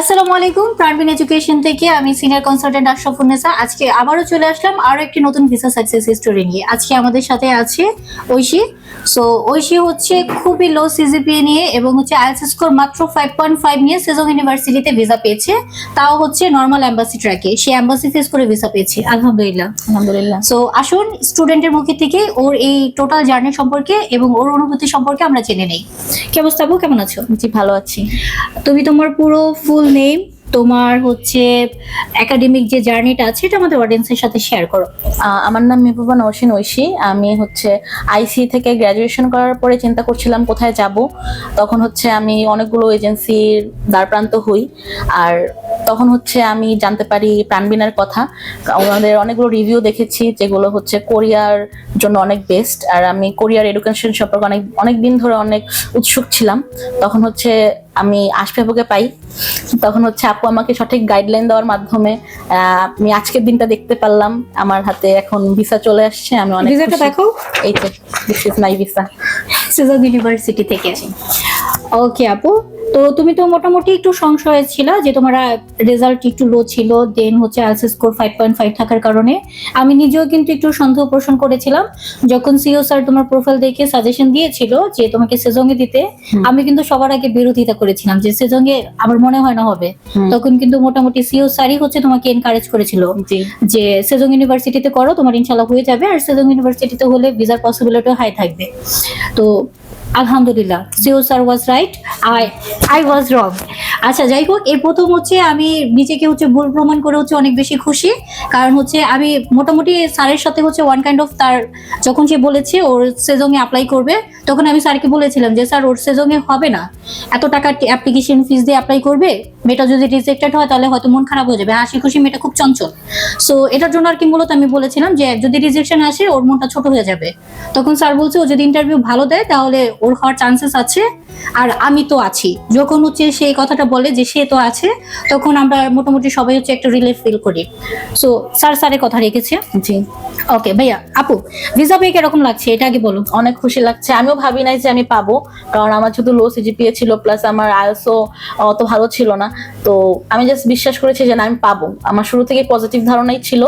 আসসালামু আলাইকুম, প্রাণবিন এডুকেশন থেকে আমি সিনিয়র কনসালটেন্ট আশরাফুন্নেসা। আজকে আবারও চলে আসলাম আরো একটি নতুন ভিসা সাকসেস স্টোরি নিয়ে। আজকে আমাদের সাথে আছে ঐশী। সো ঐশী হচ্ছে খুবই লো সিজিপিএ নিয়ে এবং হচ্ছে আইএলটিএস স্কোর মাত্র 5.5 নিয়ে সেজং ইউনিভার্সিটিতে ভিসা পেয়েছে, তাও হচ্ছে নর্মাল এমবাসি ট্র্যাকে। সে এমবাসি ফেস করে ভিসা পেয়েছে, আলহামদুলিল্লাহ। আলহামদুলিল্লাহ। সো আসুন স্টুডেন্টের মুখে থেকে ওর এই টোটাল জার্নি সম্পর্কে এবং ওর অনুভূতি সম্পর্কে আমরা জেনে নেই। কি অবস্থা আপু, কেমন আছো? জি, ভালো আছি। তুমি তোমার পুরো ফুল নেম, তোমার হচ্ছে একাডেমিক যে জার্নিটা আছে এটা আমাদের অডিয়েন্সের সাথে শেয়ার করো। আমার নাম মেহবুবা নওশিন ঐশী। আমি হচ্ছে আইসি থেকে গ্র্যাজুয়েশন করার পরে চিন্তা করছিলাম কোথায় যাব। তখন হচ্ছে আমি অনেকগুলো এজেন্সির দ্বারপ্রান্ত হই, আর তখন হচ্ছে আমি জানতে পারি প্রাণবিনার কথা। ওনাদের অনেকগুলো রিভিউ দেখেছি যেগুলো হচ্ছে কোরিয়ার জন্য অনেক বেস্ট, আর আমি কোরিয়ার এডুকেশন সম্পর্কে অনেক দিন ধরে অনেক উৎসুক ছিলাম। তখন হচ্ছে আমি আশফাকুকে পাই। তখন হচ্ছে আপু আমাকে সঠিক গাইডলাইন দেওয়ার মাধ্যমে আমি আজকের দিনটা দেখতে পারলাম। আমার হাতে এখন ভিসা চলে আসছে, আমি অনেক ভিসাটা দেখো, এই তো this is my visa, Sejong university থেকে। ওকে আপু, তো তুমি তো মোটামুটি একটু সংশয়ে ছিল যে তোমার রেজাল্ট একটু লো ছিল, দেন হচ্ছে আইএলটিএস স্কোর 5.5 থাকার কারণে আমি নিজেও কিন্তু একটু সন্দেহ পোষণ করেছিলাম। যখন সিও স্যার তোমার প্রোফাইল দেখে সাজেশন দিয়েছিল যে তোমাকে সেজংয়ে দিতে, আমি কিন্তু সবার আগে বিরোধিতা করেছিলাম যে সেজংয়ে আমার মনে হয় না হবে। তখন কিন্তু মোটামুটি সিও স্যারই হচ্ছে তোমাকে এনকারেজ করেছিল যে সেজং ইউনিভার্সিটিতে করো, তোমার ইনশাল্লাহ হয়ে যাবে, আর সেজং ইউনিভার্সিটিতে হলে ভিসার পসিবিলিটি হাই থাকবে। তো আলহামদুলিল্লাহ, CEO sir was right, I was wrong. আচ্ছা, যাই হোক, এই প্রথম হচ্ছে আমি নিজেকে হচ্ছে ভুল প্রমাণ করে হচ্ছে অনেক বেশি খুশি। কারণ হচ্ছে আমি মোটামুটি স্যারের সাথে হচ্ছে ওয়ান কাইন্ড অফ তার, যখন সে বলেছে ওর সেজংয়ে অ্যাপ্লাই করবে, তখন আমি স্যারকে বলেছিলাম যে স্যার ওর সেজংয়ে হবে না, এত টাকা অ্যাপ্লিকেশন ফিস দিয়ে অ্যাপ্লাই করবে, মেয়েটা যদি রিজেক্টেড হয় তাহলে হয়তো মন খারাপ হয়ে যাবে, হাসি খুশি মেয়েটা খুব চঞ্চল। সো এটার জন্য আর কি মূলত আমি বলেছিলাম যে যদি রিজেকশন আসে ওর মনটা ছোট হয়ে যাবে। তখন স্যার বলছে ও যদি ইন্টারভিউ ভালো দেয় তাহলে ওর হওয়ার চান্সেস আছে, আর আমি তো আছি। যখন হচ্ছে সেই কথাটা বলে যে সে তো আছে, তখন আমরা মোটামুটি সবাই হচ্ছে একটা রিলিফ ফিল করি। সো স্যারের কথা রেখেছে। জি। ওকে ভাইয়া, আপু ভিসা পেয়ে কিরকম লাগছে এটা আগে বলো। অনেক খুশি লাগছে। আমিও ভাবি নাই যে আমি পাবো, কারণ আমার শুধু লো সিজিপিএ ছিল, প্লাস আমার আইএলটিএসও অত ভালো ছিল না। তো আমি জাস্ট বিশ্বাস করেছি যে না, আমি পাবো। আমার শুরু থেকে পজিটিভ ধারণাই ছিল,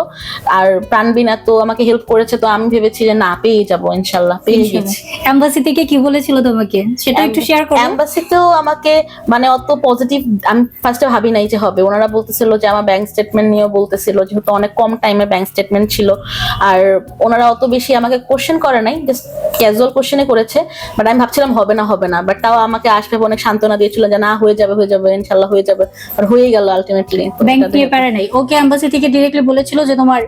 আর প্রাণবিন এত আমাকে হেল্প করেছে, তো আমি ভেবেছি যে না, পেয়ে যাবো ইনশাল্লাহ। পেয়ে গেছি। এমবাসি থেকে কি বলেছিল তোমাকে সেটা একটু শেয়ার করো। এমবাসিতেও আমাকে মানে অত পজিটিভ আমি ফার্স্টে ভাবি নাই যে হবে। ওনারা বলতেছিল যে আমার ব্যাংক স্টেটমেন্ট নিয়েও বলতেছিল, যেহেতু অনেক কম টাইমে ব্যাংক স্টেটমেন্ট ছিল। আর ওনারা অত বেশি আমাকে কোশ্চেন করে নাই, জাস্ট ক্যাজুয়াল কোশ্চেনে করেছে। বাট আমি ভাবছিলাম হবে না, বাট তাও আমাকে আসবে অনেক সান্ত্বনা দিয়েছিল যে না, হয়ে যাবে ইনশাল্লাহ হয়ে যাবে। আর হয়ে গেল আলটিমেটলি। ব্যাংক নিয়ে পারে নাই। ওকে এমবাসি থেকে ডিরেক্টলি বলেছিল যে তোমার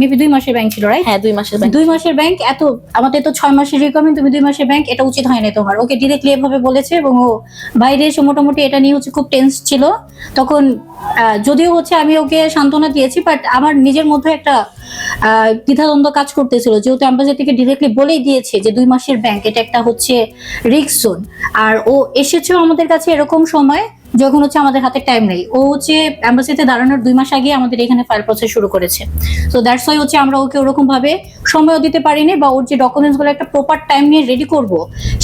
মেবি 2 মাসের ব্যাংক ছিল, রাইট? হ্যাঁ, 2 মাসের ব্যাংক। 2 মাসের ব্যাংক, এত আমাদের তো 6 মাসের রিকমেন্ড, তুমি 2 মাসের ব্যাংক, এটা উচিত হয় না তোমার। ওকে ডিরেক্টলি এভাবে বলেছে, এবং ও বাইরে এসে মোটামুটি এটা নিয়ে হচ্ছে খুব টেন্স ছিল তখন। যদিও হচ্ছে আমি ওকে সান্ত্বনা দিয়েছি, বাট আমার নিজের মধ্যে একটা দ্বিধাদ্বন্দ্ব কাজ করতেছিল, যেহেতু এমবাসি থেকে ডিরেক্টলি বলেই দিয়েছে যে 2 মাসের ব্যাংক, এটা একটা হচ্ছে রিস্ক জোন। আর ও এসেছে আমাদের কাছে এরকম সময় যখন হচ্ছে আমাদের হাতে টাইম নেই। ও হচ্ছে এমবাসিতে দাঁড়ানোর 2 মাস আগে আমাদের এখানে ফাইল প্রসেস শুরু করেছে। তো দ্যাটস ওয়াই হচ্ছে আমরা ওকে ওরকম ভাবে সময়ও দিতে পারিনি, বা ওর যে ডকুমেন্টস গুলো একটা প্রপার টাইম নিয়ে রেডি করব,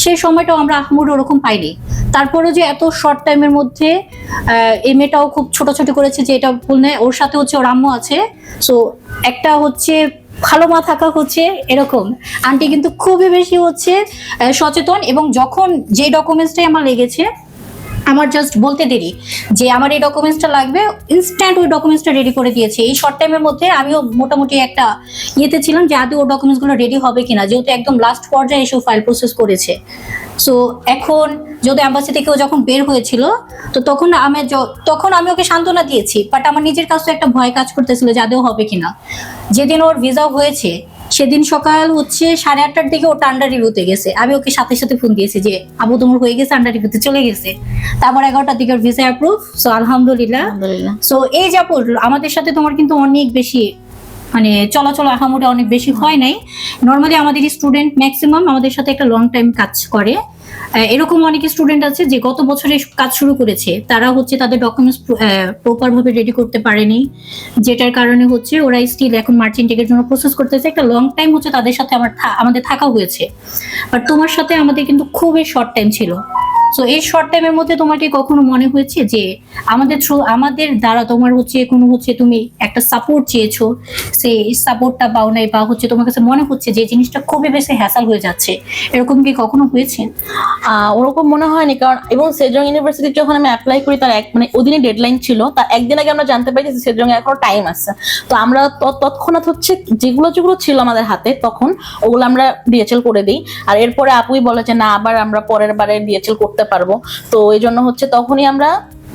সেই সময়টাও আমরা আহমুর ওরকম পাইনি। তারপরেও যে এত শর্ট টাইমের মধ্যে এই মেয়েটাও খুব ছোটাছুটি করেছে, যে এটা ভুল নেই, ওর সাথে হচ্ছে ওর আম্মু আছে। সো একটা হচ্ছে ভালো মা থাকা হচ্ছে এরকম। আন্টি কিন্তু খুবই বেশি হচ্ছে সচেতন, এবং যখন যে ডকুমেন্টসটাই আমার লেগেছে, আমার জাস্ট বলতে দেরি যে আমার এই ডকুমেন্টসটা লাগবে, ইনস্ট্যান্ট ওই ডকুমেন্টসটা রেডি করে দিয়েছে এই শর্ট টাইমের মধ্যে। আমিও মোটামুটি একটা ইয়েতে ছিলাম যে আদৌ ওর ডকুমেন্টসগুলো রেডি হবে কিনা, যেহেতু একদম লাস্ট পর্যায়ে এসে ফাইল প্রসেস করেছে। সো এখন যদি এম্বাসি থেকেও যখন বের হয়েছিল, তো তখন আমি ওকে সান্ত্বনা দিয়েছি, বাট আমার নিজের কাছে একটা ভয় কাজ করতেছিল যে আদৌ হবে কিনা। যেদিন ওর ভিসা হয়েছে সেদিন সকাল হচ্ছে 8:30টার দিকে ওটা আন্ডার রিভিউতে গেছে। আমি ওকে সাথে সাথে ফোন দিয়েছি যে আবু তোমার হয়ে গেছে, আন্ডার রিভিউতে চলে গেছে। তারপর 11টার দিকে ভিসা অ্যাপ্রুভ। সো আলহামদুলিল্লাহ। সো এই যে আপু, আমাদের সাথে তোমার কিন্তু অনেক বেশি মানে চলাচল আহামরি অনেক বেশি হয় নাই। নর্মালি আমাদের স্টুডেন্ট ম্যাক্সিমাম আমাদের সাথে একটা লং টাইম কাজ করে। এরকম অনেক স্টুডেন্ট আছে যে গত বছরে কাজ শুরু করেছে, তারা হচ্ছে তাদের ডকুমেন্টস প্রপার ভাবে রেডি করতে পারেনি, যেটার কারণে হচ্ছে ওরা স্টিল এখন মার্চেন্টের জন্য প্রসেস করতেছে। একটা লং টাইম হচ্ছে তাদের সাথে আমাদের থাকা হয়েছে, বাট তোমার সাথে আমাদের কিন্তু খুবই শর্ট টাইম ছিল। সো এই শর্ট টাইমের মধ্যে তোমার কি কখনো মনে হয়েছে যে আমাদের দ্বারা তোমার হচ্ছে কোনো হচ্ছে তুমি একটা সাপোর্ট চেয়েছো, সেই সাপোর্টটা পাও নাই, বা হচ্ছে তোমার কাছে মনে হচ্ছে যে জিনিসটা খুবই বেশি হ্যাসাল হয়ে যাচ্ছে, এরকম কি কখনো হয়েছে? ওরকম মনে হয়নি, কারণ এবং সেজং ইউনিভার্সিটি যখন আমি অ্যাপ্লাই করি তার মানে ওদিনে ডেডলাইন ছিল, তার একদিন আগে আমরা জানতে পারি যে সেজং এ এখনো টাইম আছে। তো আমরা তৎক্ষণাৎ হচ্ছে যেগুলো ছিল আমাদের হাতে তখন ওগুলো আমরা ডিএচএল করে দিই। আর এরপরে আপুই বলে যে না, আবার আমরা পরের বারে ডিএচএল করতে পারবো। তো এই জন্য হচ্ছে তখনই আমরা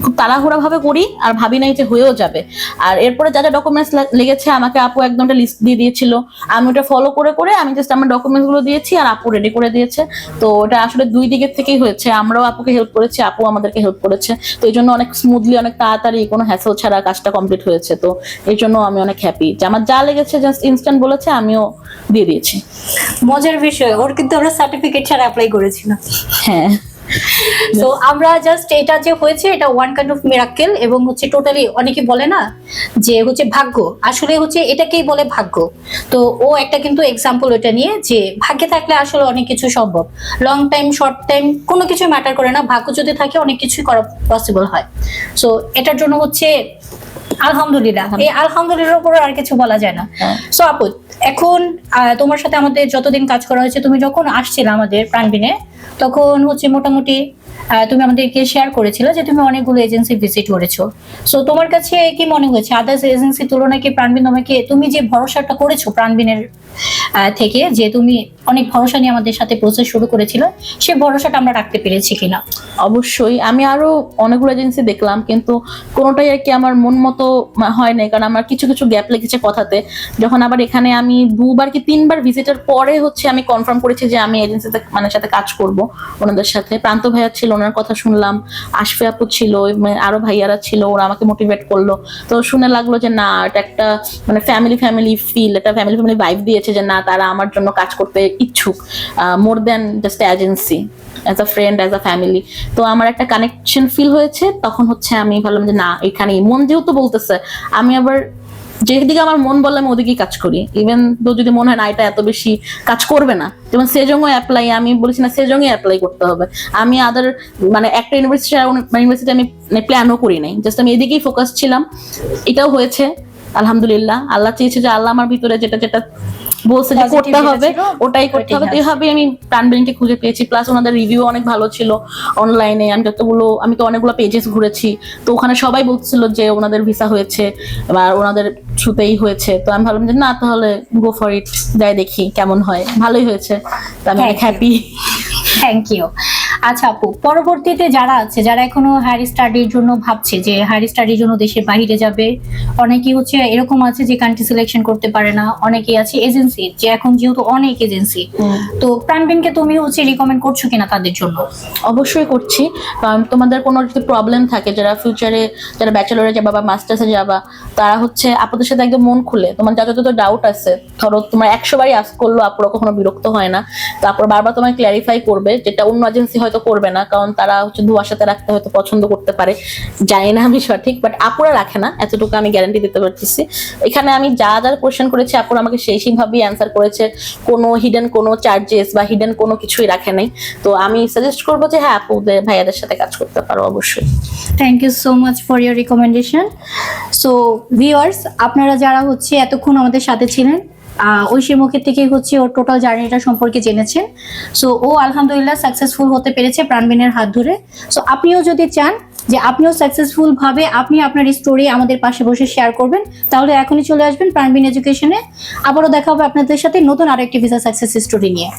খুব তাড়াহুড়া ভাবে করি, আর ভাবি নাই যে হয়েও যাবে। আর এরপরে যা যা ডকুমেন্টস লেগেছে আমাকে আপু একদম একটা লিস্ট দিয়ে দিয়েছিল, আমি ওটা ফলো করে করে আমি জাস্ট আমার ডকুমেন্টস গুলো দিয়েছি আর আপু রেডি করে দিয়েছে। তো ওটা আসলে দুই দিকের থেকেই হয়েছে, আমরাও আপুকে হেল্প করেছি, আপু আমাদেরকে হেল্প করেছে। তো এই জন্য অনেক স্মুথলি, অনেক তাড়াতাড়ি, কোনো হ্যাসেল ছাড়া কাজটা কমপ্লিট হয়েছে। তো এই জন্য আমি অনেক হ্যাপি যে আমার যা লেগেছে জাস্ট ইনস্ট্যান্ট বলেছে, আমিও দিয়ে দিয়েছি। মজার বিষয়, ওর কিন্তু আমরা সার্টিফিকেট ছাড়া অ্যাপ্লাই করেছিলাম। হ্যাঁ, তো আমরা জাস্ট এটা যে হয়েছে এটা ওয়ান কাইন্ড অফ মিরাকেল, এবং হচ্ছে টোটালি অনেকে বলে না যে হচ্ছে ভাগ্য, আসলে হচ্ছে এটাকেই বলে ভাগ্য। তো ও একটা কিন্তু এক্সাম্পল ওটা নিয়ে যে ভাগ্যে থাকলে আসলে অনেক কিছু সম্ভব, লং টাইম শর্ট টাইম কোনো কিছু ম্যাটার করে না, ভাগ্য যদি থাকে অনেক কিছুই করা পসিবল হয়। সো এটার জন্য হচ্ছে আলহামদুলিল্লাহ, এই আলহামদুলিল্লাহর উপর আর কিছু বলা যায় না। সো আপু, এখন তোমার সাথে আমাদের যতদিন কাজ করা হয়েছে, তুমি যখন আসছিলে আমাদের প্রাণবিনে তখন হচ্ছে মোটামুটি তুমি আমাদেরকে শেয়ার করেছিলে যে তুমি অনেকগুলো এজেন্সি ভিজিট করেছো। সো তোমার কাছে কি মনে হয়েছে আদার্স এজেন্সির তুলনায় কি প্রাণবিন তোমাকে, তুমি যে ভরসাটা করেছো প্রাণবিনের থেকে, যে তুমি অনেক ভরসা নিয়ে আমাদের সাথে প্রসেস শুরু করেছিল, সেই ভরসাটা আমরা রাখতে পেরেছি কিনা? অবশ্যই আমি আরো অনেকগুলো এজেন্সি দেখলাম, কিন্তু কোনোটাই আর কি আমার মন মতো হয় নাই, কারণ আমার কিছু কিছু গ্যাপ লেগেছে কথাতে। যখন আবার এখানে আমি 2বার কি 3বার ভিজিটের পরে হচ্ছে আমি কনফার্ম করেছি যে আমি এজেন্সিতে মানে সাথে কাজ করব ওনাদের সাথে। প্রান্ত ভাইয়া ছিল, ওনার কথা শুনলাম, আশফি আপু ছিল, আরো ভাইয়ারা ছিল, ওরা আমাকে মোটিভেট করলো। তো শুনে লাগলো যে না, এটা একটা মানে ফ্যামিলি ফিল, এটা ফ্যামিলি ভাইব দিয়েছে যে না, তারা আমার জন্য কাজ করতে ইচ্ছুক, more then just agency, as a friend, as a family. তো আমার একটা কানেকশন ফিল হয়েছে। তখন হচ্ছে আমি ভাবলাম যে না, এখানেই মন যেহেতু বলতেছে, আমি আবার যেদিকে আমার মন বলে আমি ওদিকেই কাজ করি। ইভেন তো যদি মনে হয় না এটা এত বেশি কাজ করবে না, যেমন সেজংও অ্যাপ্লাই, আমি বলেছি না সেজংই অ্যাপ্লাই করতে হবে। আমি আদার মানে একটা ইউনিভার্সিটি আমি প্ল্যানও করি নাই, জাস্ট আমি এদিকেই ফোকাস ছিলাম। এটাও হয়েছে আলহামদুলিল্লাহ। আল্লাহ চেয়েছে যে আল্লাহ আমার ভিতরে যেটা যেটা বলছে যে করতে হবে ওটাই করতে হবে। এইভাবে আমি প্রাণবিনকে খুঁজে পেয়েছি। প্লাস ওনাদের রিভিউ অনেক ভালো ছিল অনলাইনে। আমি তো অনেকগুলো পেজেস ঘুরেছি, তো ওখানে সবাই বলছিল যে ওনাদের ভিসা হয়েছে বা ওনাদের থ্রুতেই হয়েছে। তো আমি ভাবলাম যে না, তাহলে গো ফর ইট, যাই দেখি কেমন হয়। ভালোই হয়েছে, তো আমি অনেক হ্যাপি। Thank you. আচ্ছা আপু, পরবর্তীতে যারা আছে, যারা এখনো হায়ার স্টাডির জন্য ভাবছে যে হায়ার স্টাডির জন্য দেশের বাইরে যাবে, অনেকেই হচ্ছে এরকম আছে যে কান্ট্রি সিলেকশন করতে পারে না, অনেকেই আছে এজেন্সি, যে এখন যেহেতু অনেক এজেন্সি, তো প্রাণবিনকে তুমি হচ্ছে রিকমেন্ড করছো কিনা তাদের জন্য? অবশ্যই করছি, কারণ তোমাদের কোনো যদি প্রবলেম থাকে, যারা ফিউচারে যারা ব্যাচেলরে যাবা বা মাস্টার্সে যাবা, তারা হচ্ছে আপুদের সাথে একদম মন খুলে তোমার যত যত ডাউট আছে, ধরো তোমার 100 বারই আস্ক করলো, আপুরা কখনো বিরক্ত হয় না। তারপর বারবার তোমায় ক্ল্যারিফাই করবে, যেটা অন্য এজেন্সি হয়তো করবে না, কারণ তারা হচ্ছে ধোয়ার সাথে রাখতে হয়তো পছন্দ করতে পারে, জানি না আমি সঠিক, বাট আপুরা রাখে না, এতটুকু আমি গ্যারান্টি দিতে পারতেছি। এখানে আমি যা যা কোয়েশ্চেন করেছি আপুরা আমাকে সেইভাবেই অ্যান্সার করেছে, কোনো হিডেন কোনো চার্জেস বা হিডেন কোনো কিছুই রাখে নাই। তো আমি সাজেস্ট করবো যে হ্যাঁ, আপুদের ভাইয়াদের সাথে কাজ করতে পারো অবশ্যই। Thank you so much for your recommendation. So viewers, আপনারা যারা হচ্ছে এতক্ষণ আমাদের সাথে ছিলেন, ঐশীর মুখের থেকে হচ্ছে ওর টোটাল জার্নিটা সম্পর্কে জেনেছেন। সো ও আলহামদুলিল্লাহ সাকসেসফুল হতে পেরেছে প্রাণবিনের হাত ধরে। সো আপনিও যদি চান যে আপনিও সাকসেসফুল ভাবে আপনি আপনার স্টোরি আমাদের পাশে বসে শেয়ার করবেন, তাহলে এখনই চলে আসবেন প্রাণবিন এডুকেশনে। আবারও দেখা হবে আপনাদের সাথে নতুন আরেকটি ভিসা সাকসেস স্টোরি নিয়ে।